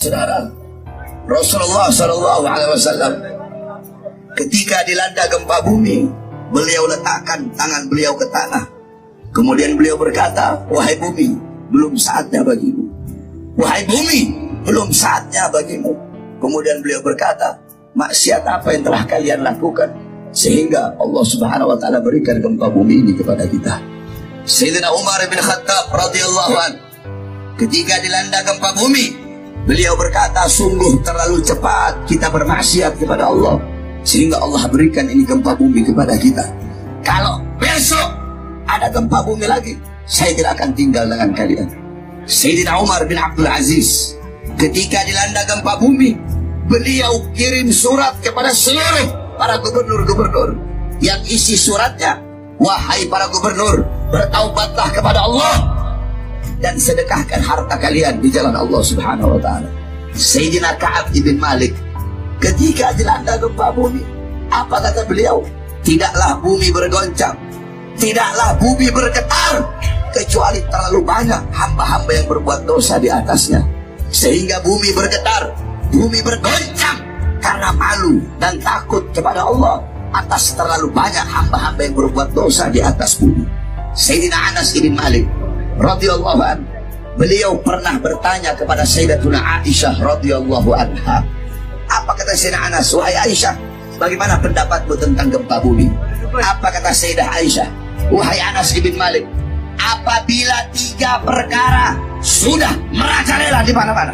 Saudara, Rasulullah SAW ketika dilanda gempa bumi, beliau letakkan tangan beliau ke tanah. Kemudian beliau berkata, wahai bumi, belum saatnya bagimu. Wahai bumi, belum saatnya bagimu. Kemudian beliau berkata, maksiat apa yang telah kalian lakukan sehingga Allah Subhanahu wa taala berikan gempa bumi ini kepada kita. Sayyidina Umar bin Khattab radhiyallahu an, ketika dilanda gempa bumi, beliau berkata, sungguh terlalu cepat kita bermaksiat kepada Allah sehingga Allah berikan ini gempa bumi kepada kita. Kalau besok ada gempa bumi lagi, saya tidak akan tinggal dengan kalian. Sayyidina Umar bin Abdul Aziz ketika dilanda gempa bumi, beliau kirim surat kepada seluruh para gubernur-gubernur yang isi suratnya, wahai para gubernur, bertaubatlah kepada Allah dan sedekahkan harta kalian di jalan Allah Subhanahu wa taala. Sayyidina Ka'ab ibn Malik ketika dilanda gempa bumi, apa kata beliau? Tidaklah bumi bergoncang, tidaklah bumi bergetar, kecuali terlalu banyak hamba-hamba yang berbuat dosa di atasnya, sehingga bumi bergetar, bumi bergoncang karena malu dan takut kepada Allah atas terlalu banyak hamba-hamba yang berbuat dosa di atas bumi. Sayyidina Anas ibn Malik radhiyallahu anhu, beliau pernah bertanya kepada Sayyidatuna Aisyah radhiyallahu anha. Apa kata Sayyidina Anas? Wahai Aisyah, bagaimana pendapatmu tentang gempa bumi? Apa kata Sayyidah Aisyah? Wahai Anas ibn Malik, apabila 3 perkara sudah merajalela di mana-mana.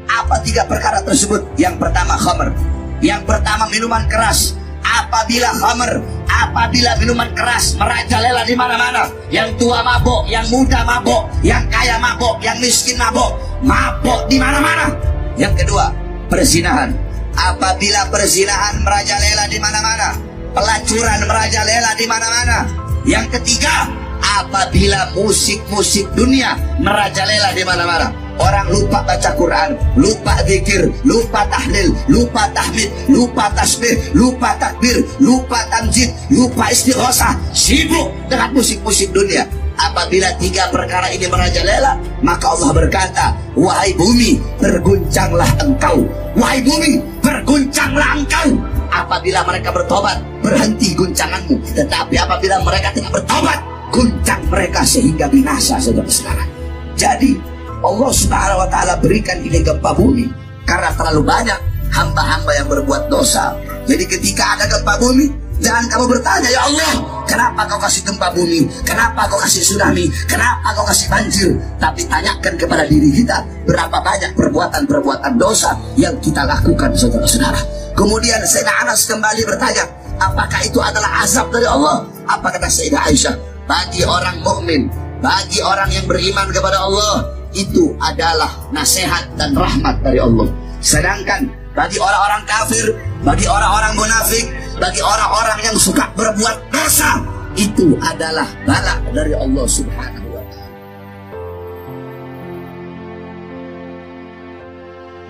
Apa 3 perkara tersebut? Yang pertama khamr, yang pertama minuman keras. Apabila khamr, apabila minuman keras merajalela di mana-mana, yang tua mabok, yang muda mabok, yang kaya mabok, yang miskin mabok, mabok di mana-mana. Yang kedua, perzinahan. Apabila perzinahan merajalela di mana-mana, pelacuran merajalela di mana-mana. Yang ketiga, apabila musik-musik dunia merajalela di mana-mana. Orang lupa baca Quran, lupa zikir, lupa tahlil, lupa tahmid, lupa tasbih, lupa takbir, lupa tamjid, lupa istighosah, sibuk dengan musik-musik dunia. Apabila 3 perkara ini merajalela, maka Allah berkata, wahai bumi, berguncanglah engkau. Wahai bumi, berguncanglah engkau. Apabila mereka bertobat, berhenti guncanganmu. Tetapi apabila mereka tidak bertobat, guncang mereka sehingga binasa, saudara-saudara. Jadi Allah Subhanahu wa taala berikan ini gempa bumi karena terlalu banyak hamba-hamba yang berbuat dosa. Jadi ketika ada gempa bumi, jangan kamu bertanya, ya Allah, kenapa kau kasih gempa bumi? Kenapa kau kasih tsunami? Kenapa kau kasih banjir? Tapi tanyakan kepada diri kita, berapa banyak perbuatan-perbuatan dosa yang kita lakukan, saudara-saudara. Kemudian Sayyidah Anas kembali bertanya, apakah itu adalah azab dari Allah? Apa kata Sayyidah Aisyah? Bagi orang mukmin, bagi orang yang beriman kepada Allah, itu adalah nasihat dan rahmat dari Allah. Sedangkan bagi orang-orang kafir, bagi orang-orang munafik, bagi orang-orang yang suka berbuat dosa, itu adalah bala dari Allah Subhanahu wa taala.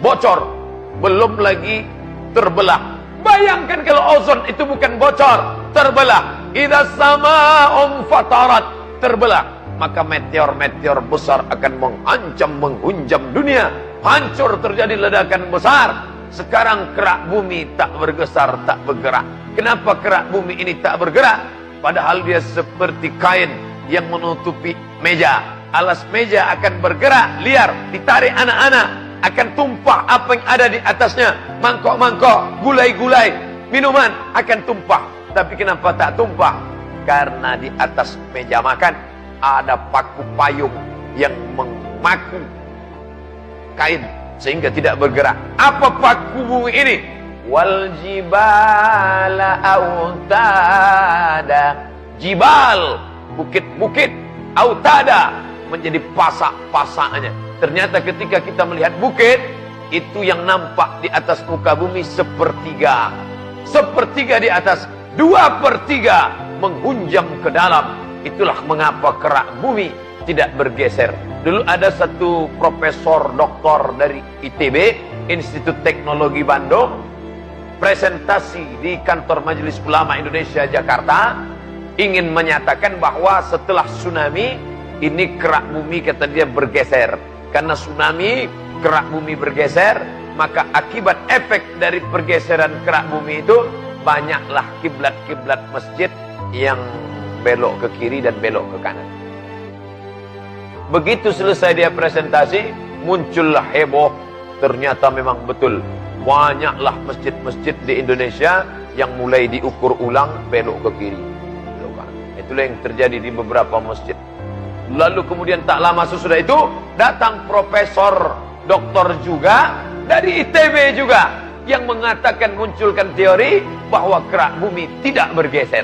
Bocor, belum lagi terbelah. Bayangkan kalau ozon itu bukan bocor, terbelah. Idza sama'un fatarat, terbelah. Maka meteor-meteor besar akan mengancam, menghunjam dunia. Hancur, terjadi ledakan besar. Sekarang kerak bumi tak bergeser, tak bergerak. Kenapa kerak bumi ini tak bergerak? Padahal dia seperti kain yang menutupi meja. Alas meja akan bergerak, liar, ditarik anak-anak, akan tumpah apa yang ada di atasnya. Mangkok-mangkok, gulai-gulai, minuman akan tumpah. Tapi kenapa tak tumpah? Karena di atas meja makan ada paku payung yang memaku kain sehingga tidak bergerak. Apa paku bumi ini? Wal jibala autada, jibal, bukit-bukit, autada, menjadi pasak-pasaknya. Ternyata ketika kita melihat bukit, itu yang nampak di atas muka bumi sepertiga. Sepertiga di atas, 2/3 menghunjam ke dalam. Itulah mengapa kerak bumi tidak bergeser. Dulu ada satu profesor doktor dari ITB, Institut Teknologi Bandung, presentasi di kantor Majelis Ulama Indonesia Jakarta, ingin menyatakan bahwa setelah tsunami, ini kerak bumi kata dia bergeser. Karena tsunami kerak bumi bergeser, maka akibat efek dari pergeseran kerak bumi itu, banyaklah kiblat-kiblat masjid yang belok ke kiri dan belok ke kanan. Begitu selesai dia presentasi, muncullah heboh. Ternyata memang betul, banyaklah masjid-masjid di Indonesia yang mulai diukur ulang belok ke kiri. Itulah yang terjadi di beberapa masjid. Lalu kemudian tak lama sesudah itu, datang profesor, doktor juga, dari ITB juga, yang mengatakan, munculkan teori bahwa kerak bumi tidak bergeser.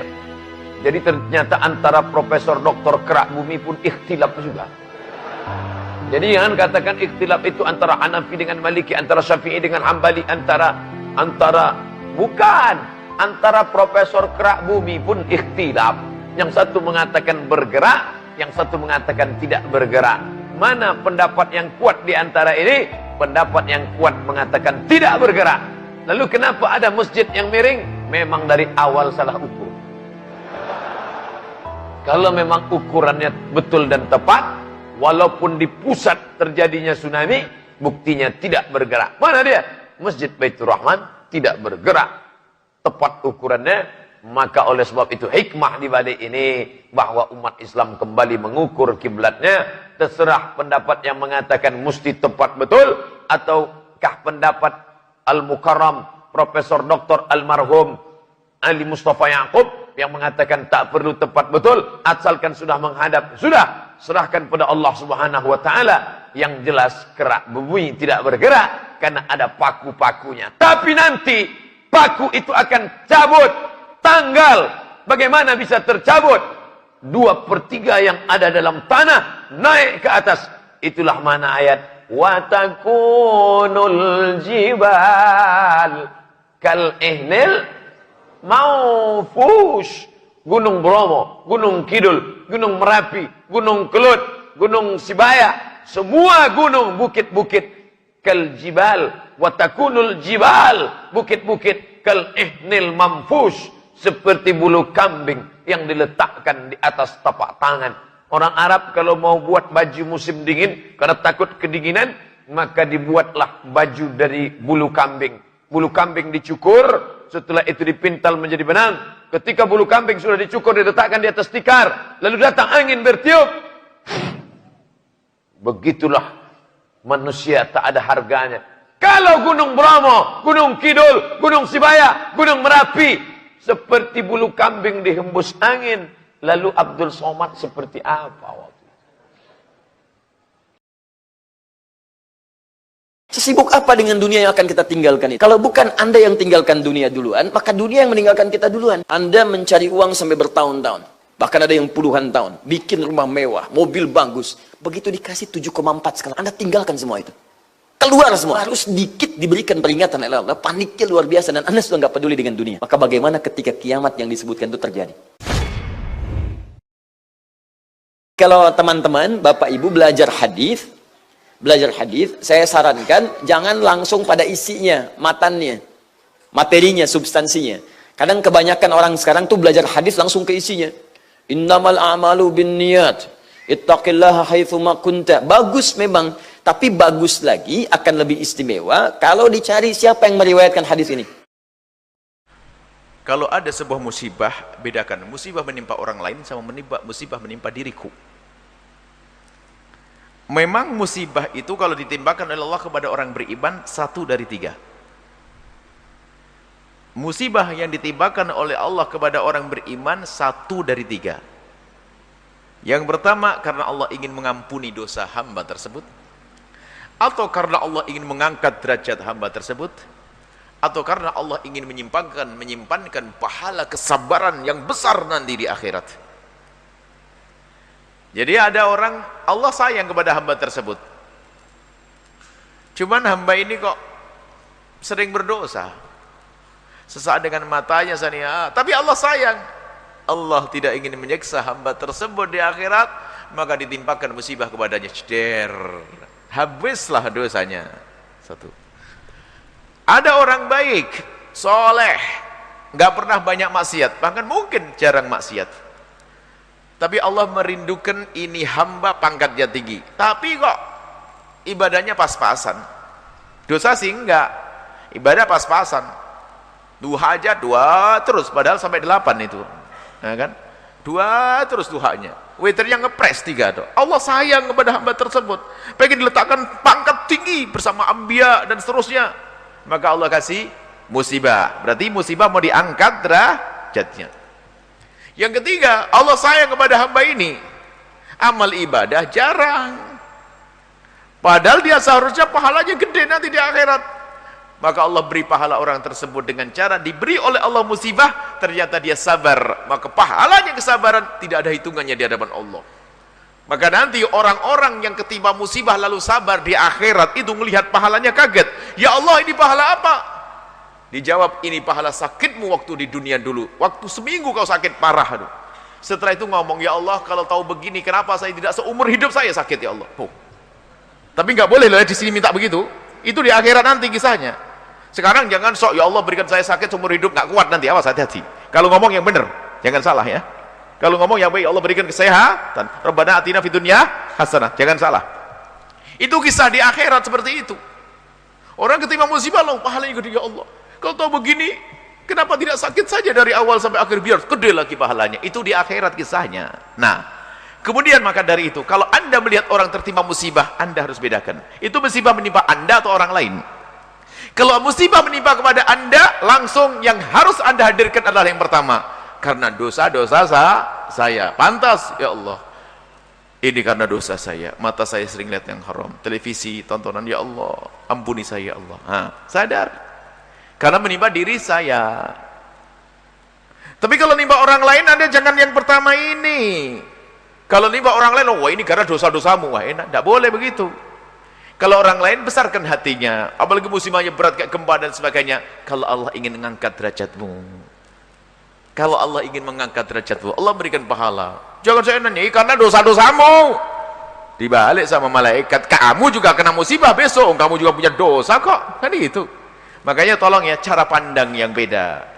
Jadi ternyata antara profesor doktor kerak bumi pun ikhtilaf juga. Jadi jangan katakan ikhtilaf itu antara Hanafi dengan Maliki, antara Syafi'i dengan Hambali, bukan. Antara profesor kerak bumi pun ikhtilaf. Yang satu mengatakan bergerak, yang satu mengatakan tidak bergerak. Mana pendapat yang kuat di antara ini? Pendapat yang kuat mengatakan tidak bergerak. Lalu kenapa ada masjid yang miring? Memang dari awal salah ukur. Kalau memang ukurannya betul dan tepat, walaupun di pusat terjadinya tsunami, buktinya tidak bergerak. Mana dia? Masjid Baitur Rahman tidak bergerak. Tepat ukurannya. Maka oleh sebab itu hikmah di balik ini, bahwa umat Islam kembali mengukur kiblatnya. Terserah pendapat yang mengatakan mesti tepat betul, ataukah pendapat Al-Mukarram Profesor Dr. Almarhum Ali Mustafa Yaakob yang mengatakan tak perlu tepat betul, asalkan sudah menghadap. Sudah, serahkan pada Allah Subhanahu wa taala. Yang jelas kerak bumi tidak bergerak karena ada paku-pakunya. Tapi nanti paku itu akan cabut. Tanggal bagaimana bisa tercabut? 2/3 yang ada dalam tanah naik ke atas. Itulah mana ayat wa takunul jibal kal ihnil maufush. Gunung Bromo, Gunung Kidul, Gunung Merapi, Gunung Kelut, Gunung Sibaya, semua gunung, bukit-bukit kal jibal wa takunul jibal, bukit-bukit kal ihnil mamfush, seperti bulu kambing yang diletakkan di atas tapak tangan. Orang Arab kalau mau buat baju musim dingin, karena takut kedinginan, maka dibuatlah baju dari bulu kambing. Bulu kambing dicukur, setelah itu dipintal menjadi benang. Ketika bulu kambing sudah dicukur, diletakkan di atas tikar, lalu datang angin bertiup. Begitulah manusia tak ada harganya. Kalau Gunung Bromo, Gunung Kidul, Gunung Sibaya, Gunung Merapi seperti bulu kambing dihembus angin, lalu Abdul Somad seperti apa waktu itu? Sesibuk apa dengan dunia yang akan kita tinggalkan itu? Kalau bukan Anda yang tinggalkan dunia duluan, maka dunia yang meninggalkan kita duluan. Anda mencari uang sampai bertahun-tahun, bahkan ada yang puluhan tahun, bikin rumah mewah, mobil bagus, begitu dikasih 7,4 sekarang, Anda tinggalkan semua itu. Keluar semua, harus sedikit diberikan peringatan oleh Allah. Paniknya luar biasa dan Anda sudah nggak peduli dengan dunia. Maka bagaimana ketika kiamat yang disebutkan itu terjadi? Kalau teman-teman, Bapak Ibu belajar hadis, saya sarankan jangan langsung pada isinya, matannya, materinya, substansinya. Kadang kebanyakan orang sekarang tuh belajar hadis langsung ke isinya. Innamal a'malu binniyat. Ittaqillaha haitsu ma kunta. Bagus memang, tapi bagus lagi, akan lebih istimewa kalau dicari siapa yang meriwayatkan hadis ini. Kalau ada sebuah musibah, bedakan musibah menimpa orang lain sama musibah menimpa diriku. Memang musibah itu kalau ditimbakan oleh Allah kepada orang beriman, 1 dari 3. Musibah yang ditimbakan oleh Allah kepada orang beriman, 1 dari 3. Yang pertama, karena Allah ingin mengampuni dosa hamba tersebut, atau karena Allah ingin mengangkat derajat hamba tersebut, atau karena Allah ingin menyimpankan pahala kesabaran yang besar nanti di akhirat. Jadi ada orang, Allah sayang kepada hamba tersebut, cuman hamba ini kok sering berdosa, sesaat dengan matanya sania, tapi Allah sayang. Allah tidak ingin menyiksa hamba tersebut di akhirat, maka ditimpakan musibah kepadanya, ceder, habislah dosanya. 1. Ada orang baik, soleh, nggak pernah banyak maksiat, bahkan mungkin jarang maksiat, tapi Allah merindukan ini hamba pangkatnya tinggi, tapi kok ibadahnya pas-pasan. Dosa sih enggak, ibadah pas-pasan. Duha aja 2 terus, padahal sampai 8 itu, ya kan? 2 terus duhanya. Witirnya ngepres 3 tuh. Allah sayang kepada hamba tersebut, pengen diletakkan pangkat tinggi bersama anbiya dan seterusnya, maka Allah kasih musibah. Berarti musibah mau diangkat derajatnya. Yang ketiga, Allah sayang kepada hamba ini, amal ibadah jarang, padahal dia seharusnya pahalanya gede nanti di akhirat. Maka Allah beri pahala orang tersebut dengan cara diberi oleh Allah musibah, ternyata dia sabar, maka pahalanya kesabaran tidak ada hitungannya di hadapan Allah. Maka nanti orang-orang yang ketimpa musibah lalu sabar di akhirat itu melihat pahalanya kaget. Ya Allah, ini pahala apa? Dijawab, ini pahala sakitmu waktu di dunia dulu, waktu seminggu kau sakit parah. Setelah itu ngomong, ya Allah, kalau tahu begini kenapa saya tidak seumur hidup saya sakit, ya Allah. Tapi nggak boleh loh di sini minta begitu. Itu di akhirat nanti kisahnya. Sekarang jangan sok, ya Allah berikan saya sakit seumur hidup, nggak kuat nanti, awas, hati-hati. Kalau ngomong yang benar, jangan salah ya. Kalau ngomong yang baik, Allah berikan kesehatan, Rabbana atina fid dunya hasanah, jangan salah. Itu kisah di akhirat seperti itu. Orang ketimpa musibah loh, pahalanya gede, ya Allah. Kalau tahu begini, kenapa tidak sakit saja dari awal sampai akhir, biar gede lagi pahalanya. Itu di akhirat kisahnya. Nah, kemudian maka dari itu, kalau Anda melihat orang tertimpa musibah, Anda harus bedakan. Itu musibah menimpa Anda atau orang lain. Kalau musibah menimpa kepada Anda, langsung yang harus Anda hadirkan adalah yang pertama, karena dosa-dosa saya. Pantas, ya Allah, ini karena dosa saya, mata saya sering lihat yang haram, televisi, tontonan, ya Allah, ampuni saya, ya Allah. Sadar, karena menimpa diri saya. Tapi kalau menimpa orang lain, Anda jangan yang pertama ini. Kalau menimpa orang lain, wah ini karena dosa-dosamu, wah enak, tidak boleh begitu. Kalau orang lain, besarkan hatinya, apalagi musibahnya berat kayak gempa dan sebagainya. Kalau Allah ingin mengangkat derajatmu, kalau Allah ingin mengangkat derajatmu, Allah berikan pahala. Jangan saya nanya, karena dosa-dosamu. Dibalik sama malaikat, kamu juga kena musibah besok, kamu juga punya dosa kok, kan gitu. Makanya tolong ya, cara pandang yang beda.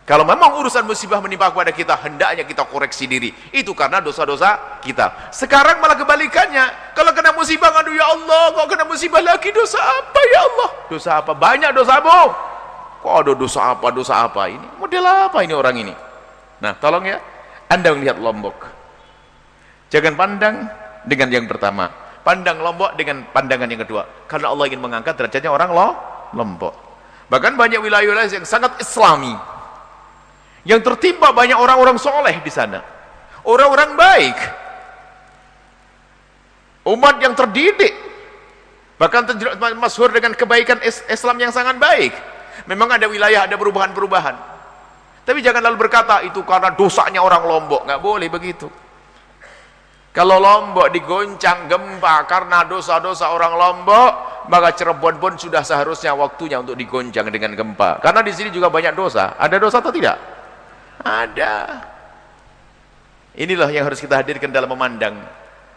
Kalau memang urusan musibah menimpa kepada kita, hendaknya kita koreksi diri. Itu karena dosa-dosa kita. Sekarang malah kebalikannya. Kalau kena musibah, aduh ya Allah, kok kena musibah lagi, dosa apa ya Allah? Dosa apa? Banyak dosamu. Kok ada dosa apa ini? Model apa ini orang ini? Nah, tolong ya, Anda melihat Lombok. Jangan pandang dengan yang pertama. Pandang Lombok dengan pandangan yang kedua. Karena Allah ingin mengangkat derajatnya orang Lombok. Bahkan banyak wilayah-wilayah yang sangat Islami, yang tertimpa banyak orang-orang soleh di sana, orang-orang baik, umat yang terdidik, bahkan masyhur dengan kebaikan Islam yang sangat baik. Memang ada wilayah, ada perubahan-perubahan, tapi jangan lalu berkata itu karena dosanya orang Lombok. Nggak boleh begitu. Kalau Lombok digoncang gempa karena dosa-dosa orang Lombok, maka Cirebon pun sudah seharusnya waktunya untuk digoncang dengan gempa. Karena di sini juga banyak dosa. Ada dosa atau tidak? Ada. Inilah yang harus kita hadirkan dalam memandang.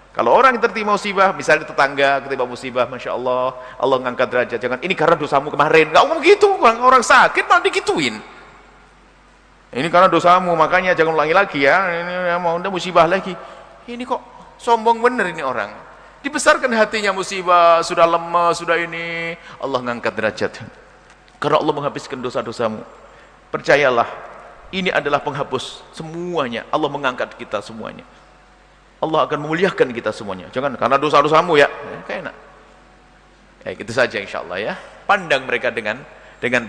Kalau orang yang tertimpa musibah, misalnya tetangga ketimpa musibah, masya Allah, Allah mengangkat derajat. Jangan ini karena dosamu kemarin. Nggak ngomong gitu. Orang sakit malah digituin. Ini karena dosamu, makanya jangan ulangi lagi ya. Ini mau udah musibah lagi. Ini kok sombong bener ini orang. Dibesarkan hatinya, musibah sudah lemah, sudah ini, Allah mengangkat derajat. Karena Allah menghabiskan dosa-dosamu. Percayalah, ini adalah penghapus semuanya. Allah mengangkat kita semuanya. Allah akan memuliakan kita semuanya. Jangan karena dosa-dosamu ya. Kayak enak. Itu saja insyaallah ya. Pandang mereka dengan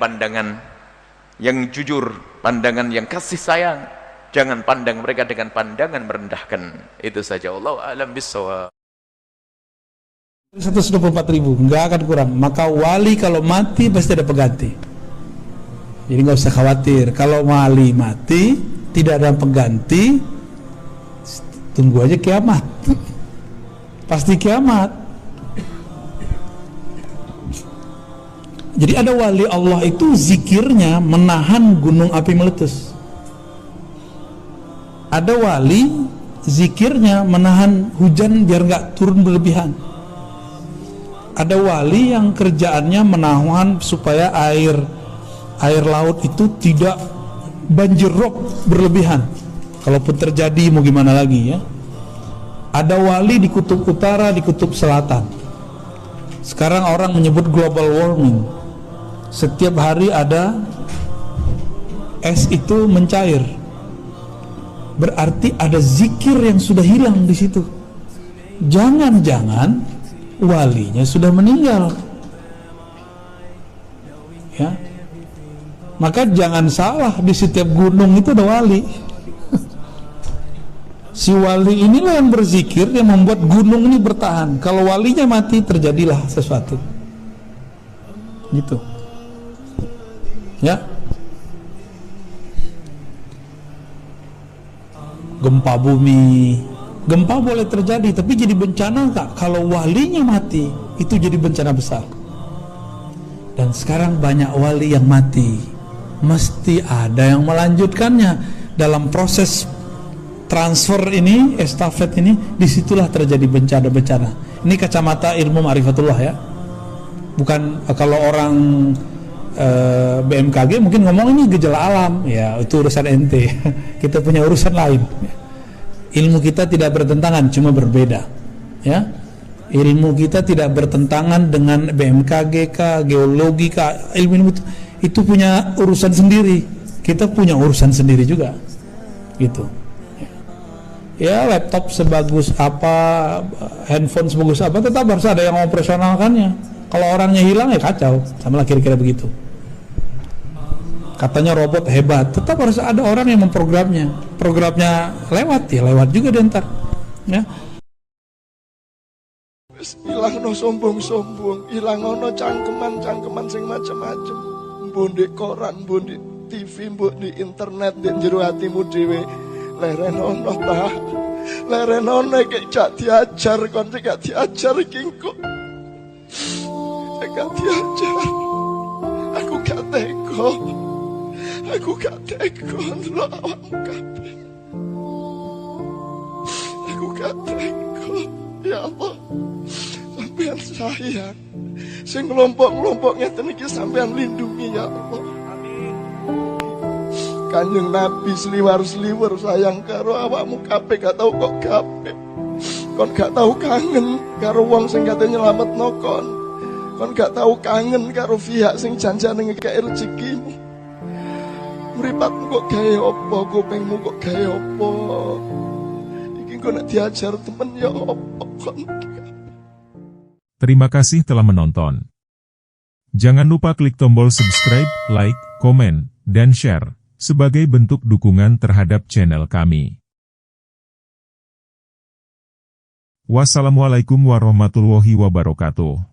pandangan yang jujur, pandangan yang kasih sayang. Jangan pandang mereka dengan pandangan merendahkan. Itu saja. Wallahu a'lam bissawab. 124.000, nggak akan kurang. Maka wali kalau mati pasti ada pengganti. Jadi nggak usah khawatir. Kalau wali mati tidak ada pengganti, tunggu aja kiamat. Pasti kiamat. Jadi ada wali Allah itu zikirnya menahan gunung api meletus. Ada wali zikirnya menahan hujan biar nggak turun berlebihan. Ada wali yang kerjaannya menahan supaya air laut itu tidak banjir rob berlebihan. Kalaupun terjadi mau gimana lagi ya. Ada wali di kutub utara, di kutub selatan. Sekarang orang menyebut global warming. Setiap hari ada es itu mencair. Berarti ada zikir yang sudah hilang di situ. Jangan-jangan walinya sudah meninggal. Ya. Maka jangan salah, di setiap gunung itu ada wali. Si wali inilah yang berzikir yang membuat gunung ini bertahan. Kalau walinya mati, terjadilah sesuatu. Gitu. Ya. Gempa bumi. Gempa boleh terjadi, tapi jadi bencana enggak? Kalau walinya mati, itu jadi bencana besar. Dan sekarang banyak wali yang mati. Mesti ada yang melanjutkannya. Dalam proses transfer ini, estafet ini, disitulah terjadi bencana-bencana. Ini kacamata ilmu ma'rifatullah ya. Bukan kalau orang BMKG mungkin ngomong ini gejala alam, ya itu urusan ente. Kita punya urusan lain. Ilmu kita tidak bertentangan, cuma berbeda. Ya, ilmu kita tidak bertentangan dengan BMKG kah, geologi kah, ilmu itu punya urusan sendiri. Kita punya urusan sendiri juga, gitu. Ya laptop sebagus apa, handphone sebagus apa, tetap harus ada yang operasionalkannya. Kalau orangnya hilang ya kacau, sama lah kira-kira begitu. Katanya robot hebat, tetap harus ada orang yang memprogramnya. Programnya lewat ya lewat juga deh ntar. Ya. Ilang no sombong-sombong, ilang no cangkeman sing macem-macem. Mbok di koran, mbok di TV, mbok di internet, di jero hatimu dhewe. Leren ono ta. Leren ono iki gak diajar, kon gak diajar iki kok. Gak diajar. Aku gak tega. Aku gak tega ndelok awakmu kabeh. Aku gak tega. Ya Allah. Sampeyan sayang. Sing ngelompok-ngelompok ngeten iki sampeyan lindungi ya Allah. Kanjeng Nabi seliwar-seliwar sayang karo awakmu kabeh, gak tau kok kabeh. Kon gak tau kangen karo wong sing kate nyelametno kon. Kon gak tau kangen karo pihak sing janjane ngekek rezekimu. Mripatmu kok gawe apa, kupingmu kok gawe apa. Iki kok nek diajar temen ya apa kon. Terima kasih telah menonton. Jangan lupa klik tombol subscribe, like, komen, dan share sebagai bentuk dukungan terhadap channel kami. Wassalamualaikum warahmatullahi wabarakatuh.